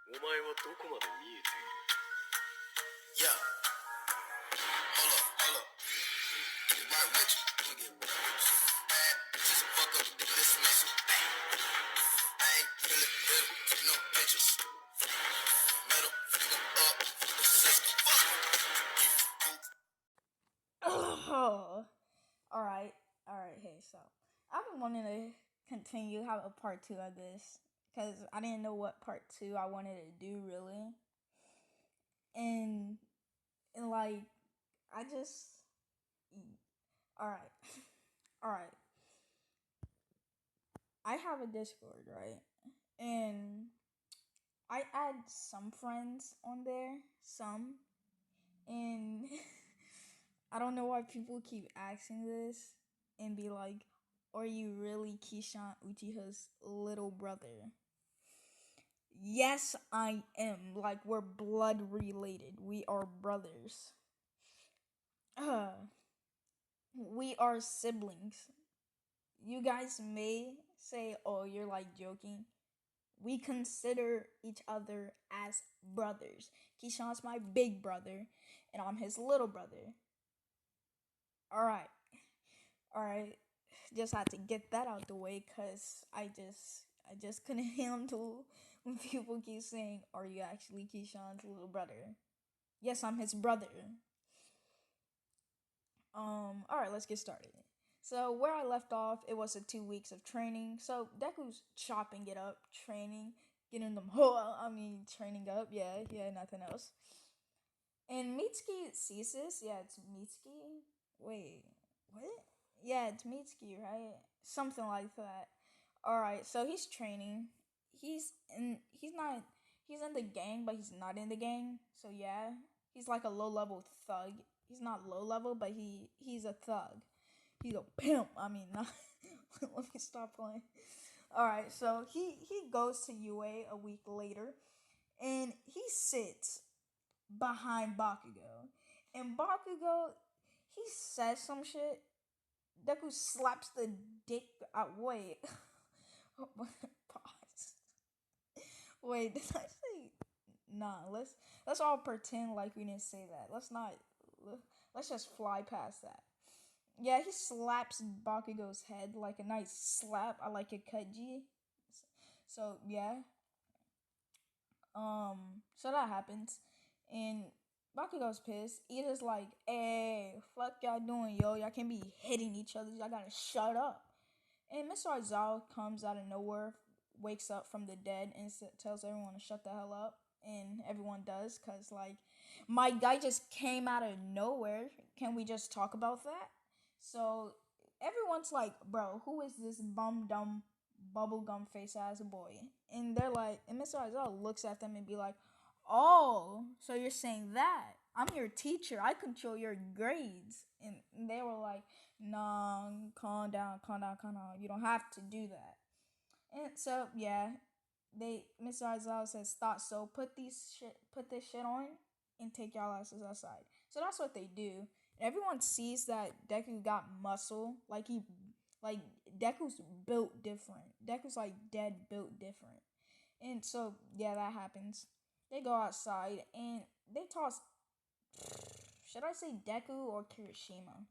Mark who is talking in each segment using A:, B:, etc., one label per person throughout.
A: お前はどこまで見えている
B: Yeah, hold up, hold up. Get right with you. Bad bitches fuck up the destination. I ain't really, no pictures. Metal, up, the system.
C: Oh, all right. Hey, so I've been wanting to continue have a part two of this because I didn't know what part two I wanted to do really, and like I just all right, all right. I have a Discord, right, and I add some friends on there, some, and I don't know why people keep asking this and be like, "Are you really Kishan Uchiha's little brother?" Yes, I am. Like, we're blood related. We are brothers. We are siblings. You guys may say, "Oh, you're like joking." We consider each other as brothers. Kishan's my big brother, and I'm his little brother. Alright. Alright. Just had to get that out the way because I just couldn't handle when people keep saying, "Are you actually Keyshawn's little brother?" Yes, I'm his brother. Alright, let's get started. So where I left off, it was 2 weeks of training. So Deku's chopping it up, training, getting them training up, yeah, nothing else. And Mitsuki sees this, yeah, it's Mitsuki. Wait, what? Yeah, it's Mitsuki, right? Something like that. Alright, so he's training. He's in the gang, but he's not in the gang. So yeah. He's like a low level thug. He's not low level, but he's a thug. He's a pimp. Not let me stop playing. Alright, so he goes to UA a week later and he sits behind Bakugo. And Bakugo, he says some shit. Deku slaps the dick out. Wait. Pause. Wait, did I say? Nah, let's all pretend like we didn't say that. Let's just fly past that. Yeah, he slaps Bakugo's head like a nice slap. I like a Kaji. So yeah. So that happens. And Bakugo's pissed. Ida's like, "Hey, fuck y'all doing, yo? Y'all can't be hitting each other. Y'all gotta shut up." And Mr. Aizawa comes out of nowhere, wakes up from the dead, and tells everyone to shut the hell up. And everyone does, because, like, my guy just came out of nowhere. Can we just talk about that? So, everyone's like, "Bro, who is this bum dumb bubblegum face ass boy?" And they're like, and Mr. Aizawa looks at them and be like, "Oh, so you're saying that? I'm your teacher. I control your grades." And they were like, "Nah, calm down, calm down, calm down. You don't have to do that." And so yeah, Mr. Aizawa says, "Thought so. Put this shit on and take y'all asses outside." So that's what they do. And everyone sees that Deku got muscle. Like Deku's built different. Deku's like dead built different. And so yeah, that happens. They go outside and they toss. Should I say Deku or Kirishima?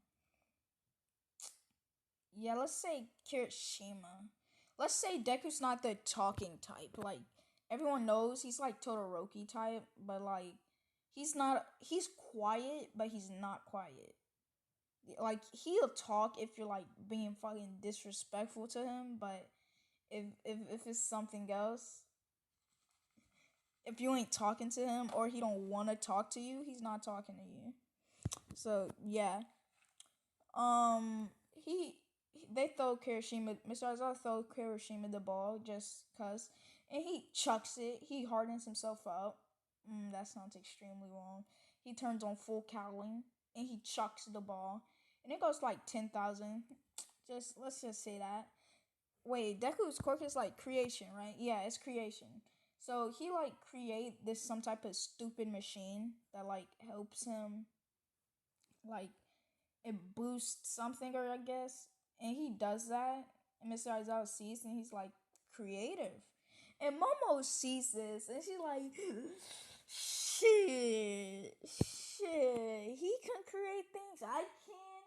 C: Yeah, let's say Kirishima. Let's say Deku's not the talking type. Like, everyone knows he's like Todoroki type, but like he's not. He's quiet, but he's not quiet. Like, he'll talk if you're like being fucking disrespectful to him, but if it's something else, if you ain't talking to him or he don't want to talk to you, he's not talking to you. So yeah, he they throw Kirishima. Mr. Aizawa throw Kirishima the ball just cause, and he chucks it. He hardens himself up. That sounds extremely wrong. He turns on full cowling and he chucks the ball, and it goes like 10,000. Let's just say that. Wait, Deku's quirk is like creation, right? Yeah, it's creation. So he like create this some type of stupid machine that like helps him, like, it boosts something, or I guess. And he does that, and Mr. Aizawa sees and he's like, creative. And Momo sees this, and she's like, shit, shit. He can create things. I can.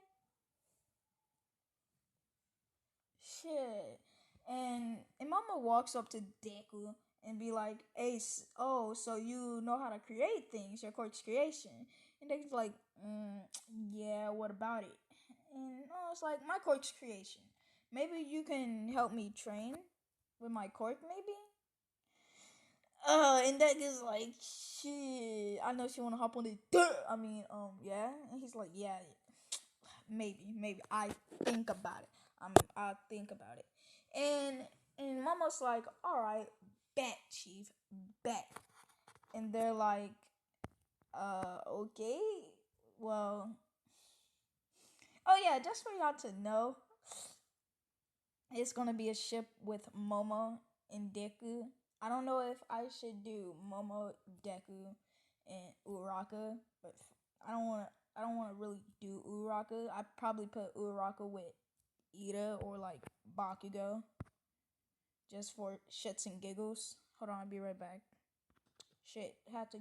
C: Shit. And Mama walks up to Deku and be like, "Hey, oh, so you know how to create things? Your court's creation." And Deku's like, "Yeah, what about it?" And it's like my court's creation. Maybe you can help me train with my court, maybe. And Deku's like, "Shit, I know she wanna hop on the dirt." I mean, yeah. And he's like, "Yeah, maybe I think about it. I'll think about it." And Mama's like, "All right, bet, Chief, bet." And they're like, okay, well, oh yeah, just for y'all to know, it's gonna be a ship with Momo and Deku. I don't know if I should do Momo, Deku, and Uraka, but I don't want to. I don't want to really do Uraka. I probably put Uraka with Ida or like Bakugo, just for shits and giggles. Hold on, I'll be right back. Shit, had to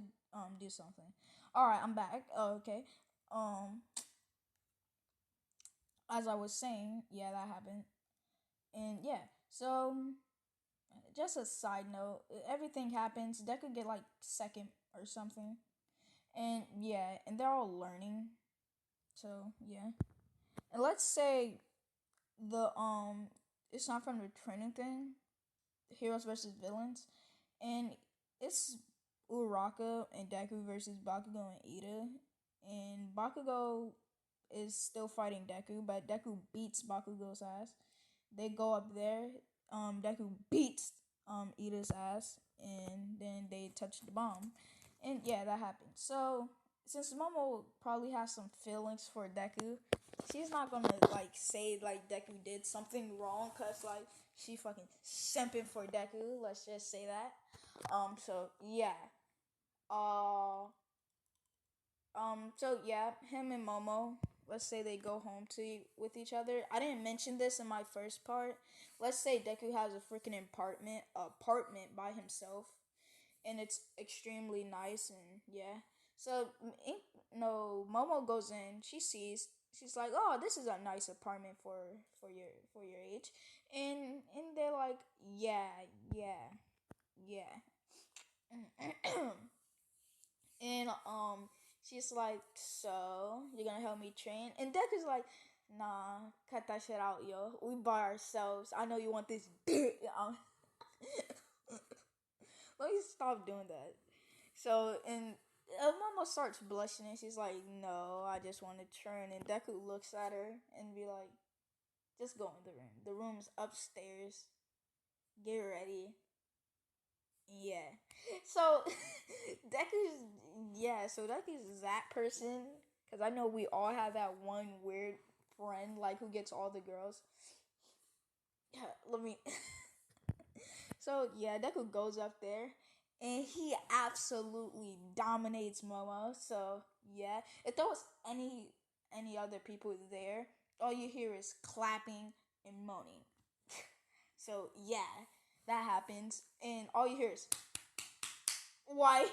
C: do something. All right, I'm back. Okay. Um, as I was saying, yeah, that happened, and yeah. So, just a side note, everything happens. Deku could get like second or something, and yeah, and they're all learning. So yeah, and let's say the it's not from the training thing, heroes versus villains, and it's Uraka and Deku versus Bakugo and Ida, and Bakugo is still fighting Deku, but Deku beats Bakugo's ass. They go up there. Deku beats Ida's ass, and then they touch the bomb, and yeah, that happened. So since Momo probably has some feelings for Deku, she's not gonna like say like Deku did something wrong, cause like she fucking simping for Deku. Let's just say that. So yeah. Uh. So yeah, him and Momo. Let's say they go home to with each other. I didn't mention this in my first part. Let's say Deku has a freaking apartment by himself, and it's extremely nice, and yeah. So no, Momo goes in. She sees. She's like, "Oh, this is a nice apartment for your age," and they're like, "Yeah, yeah, yeah." And she's like, "So you're gonna help me train?" And Deku's like, "Nah, cut that shit out, yo. We by ourselves. I know you want this dick." Let me stop doing that. So and Mama starts blushing and she's like, "No, I just want to train." And Deku looks at her and be like, "Just go in the room. The room's upstairs. Get ready." Yeah. So Deku's so Deku's that person because I know we all have that one weird friend like who gets all the girls. Yeah, let me. So yeah, Deku goes up there and he absolutely dominates Momo. So yeah, if there was any other people there, all you hear is clapping and moaning. So yeah, that happens, and all you hear is why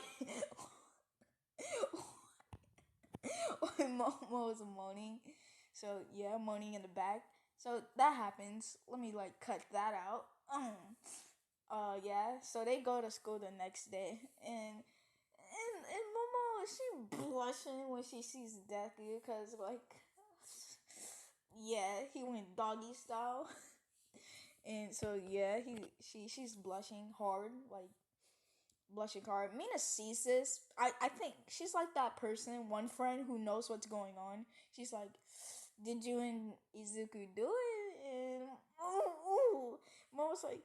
C: Momo is moaning. So yeah, moaning in the back. So that happens. Let me like cut that out. Yeah. So they go to school the next day, and Momo she blushing when she sees Deku because like yeah he went doggy style, and so yeah she's blushing hard like blushing hard. Mina sees this. I think she's like that person, one friend who knows what's going on. She's like, "Did you and Izuku do it?" And Mom was like,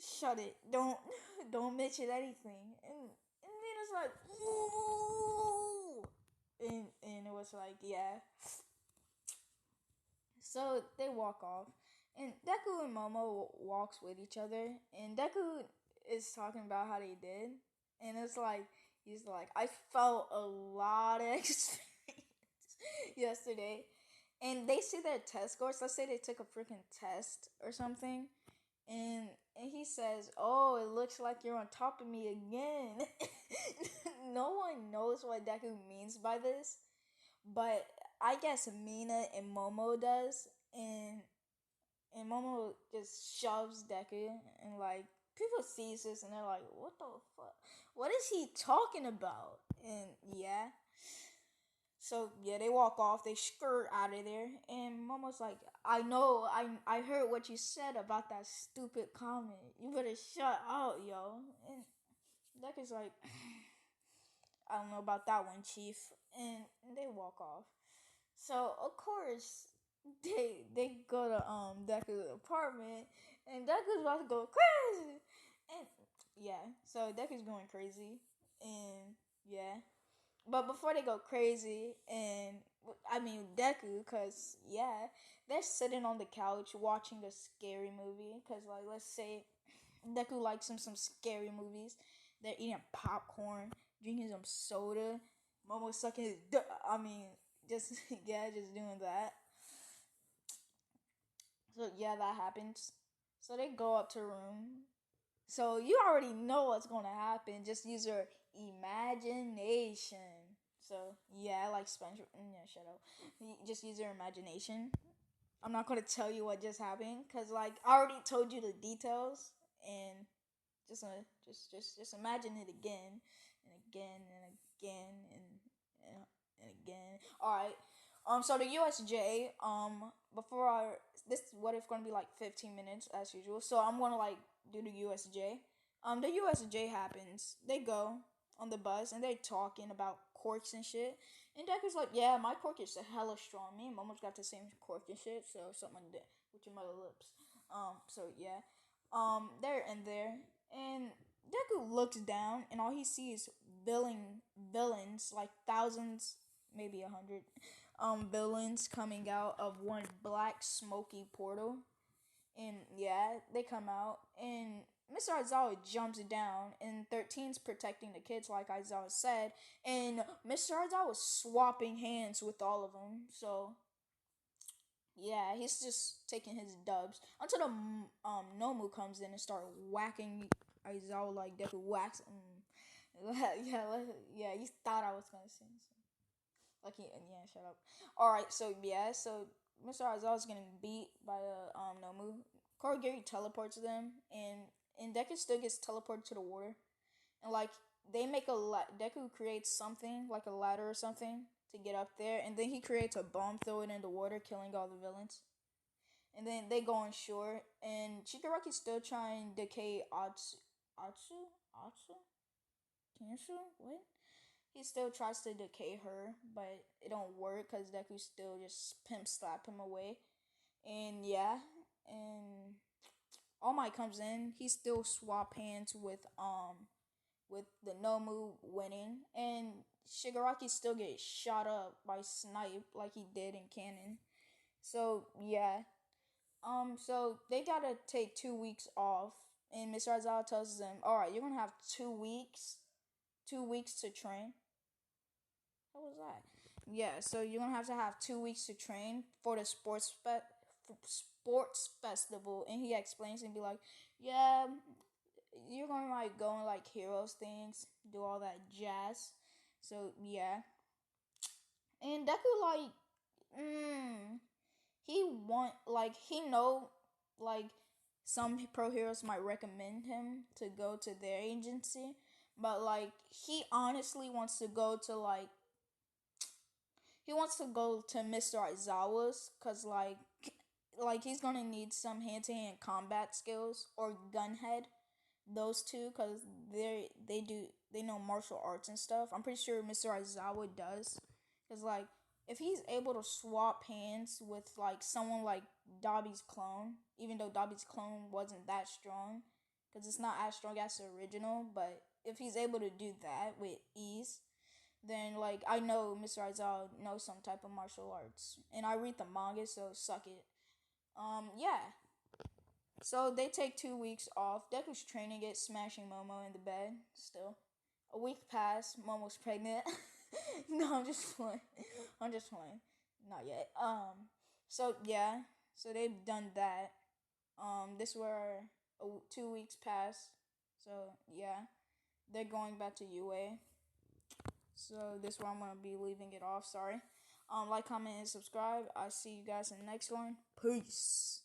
C: "Shut it! Don't mention anything." And Mina's like, "Ooh," and it was like, yeah. So they walk off, and Deku and Momo walks with each other, and Deku is talking about how they did, and it's like he's like, I felt a lot of experience yesterday, and they see their test scores. Let's say they took a freaking test or something, and and he says, "Oh, it looks like you're on top of me again." No one knows what Deku means by this, but I guess Mina and Momo does, and Momo just shoves Deku, and like people sees this and they're like, "What the fuck? What is he talking about?" And yeah, so yeah, they walk off, they skirt out of there, and Momo's like, "I know, I heard what you said about that stupid comment. You better shut out, yo." And Deku's like, "I don't know about that one, Chief," and they walk off. So of course they go to Deku's apartment, and Deku's about to go crazy, and yeah, so Deku's going crazy, and yeah, but before they go crazy, and I mean Deku, cause yeah, they're sitting on the couch watching a scary movie, cause like let's say Deku likes some scary movies. They're eating popcorn, drinking some soda, Momo sucking his. I mean, just yeah, just doing that. So yeah, that happens. So they go up to room. So you already know what's gonna happen. Just use your imagination. So yeah, like Sponge. Yeah, shut up. Just use your imagination. I'm not gonna tell you what just happened because like I already told you the details, and just imagine it again and again and again and again. All right. So the USJ. Before I this what if gonna be like 15 minutes as usual. So I'm gonna like do the USJ. The USJ happens. They go on the bus and they talking about corks and shit. And Decker's like, yeah, my cork is hella strong. Me and Momo's got the same cork and shit. So something like that with your mother lips. So yeah. They're in there, and Deku looks down, and all he sees is villains, like thousands, maybe 100, villains coming out of one black smoky portal, and yeah, they come out, and Mr. Aizawa jumps down, and 13's protecting the kids, like Aizawa said, and Mr. Aizawa was swapping hands with all of them, so yeah, he's just taking his dubs until the Nomu comes in and start whacking Aizawa like Deku whacks. Yeah, yeah. You thought I was gonna sing, so. Like yeah, shut up. All right, so yeah, so Mr. Aizawa's getting beat by the Nomu. Korogiri teleports them, and Deku still gets teleported to the water, and like they make Deku creates something like a ladder or something to get up there, and then he creates a bomb, throw it in the water, killing all the villains. And then they go on shore, and Shigaraki's still trying to decay Atsu, Tanshu, what? He still tries to decay her, but it don't work because Deku still just pimp slap him away. And yeah, and All Might comes in. He still swap hands with the Nomu winning, and Shigaraki still gets shot up by Snipe like he did in canon. So yeah, so they gotta take 2 weeks off, and Mr. Aizawa tells them, "All right, you're gonna have 2 weeks, 2 weeks to train." What was that? Yeah, so you're gonna have to have 2 weeks to train for the sports festival, and he explains and be like, "Yeah, you're gonna like go and like heroes things, do all that jazz." So yeah, and Deku like, he want like he know like some pro heroes might recommend him to go to their agency, but like he honestly wants to go to Mr. Aizawa's cuz like he's going to need some hand-to-hand combat skills or gunhead, those two, cuz they know martial arts and stuff. I'm pretty sure Mr. Aizawa does, cuz like if he's able to swap hands with like someone like Dobby's clone, even though Dobby's clone wasn't that strong, because it's not as strong as the original, but if he's able to do that with ease, then like I know Mr. Aizawa knows some type of martial arts, and I read the manga, so suck it. Yeah. So they take 2 weeks off. Deku's training it, smashing Momo in the bed. Still, a week passed. Momo's pregnant. No, I'm just playing. I'm just playing. Not yet. So yeah. So they've done that. This where 2 weeks pass. So yeah, they're going back to UA. So this is where I'm gonna be leaving it off. Sorry. Like, comment, and subscribe. I see you guys in the next one. Peace.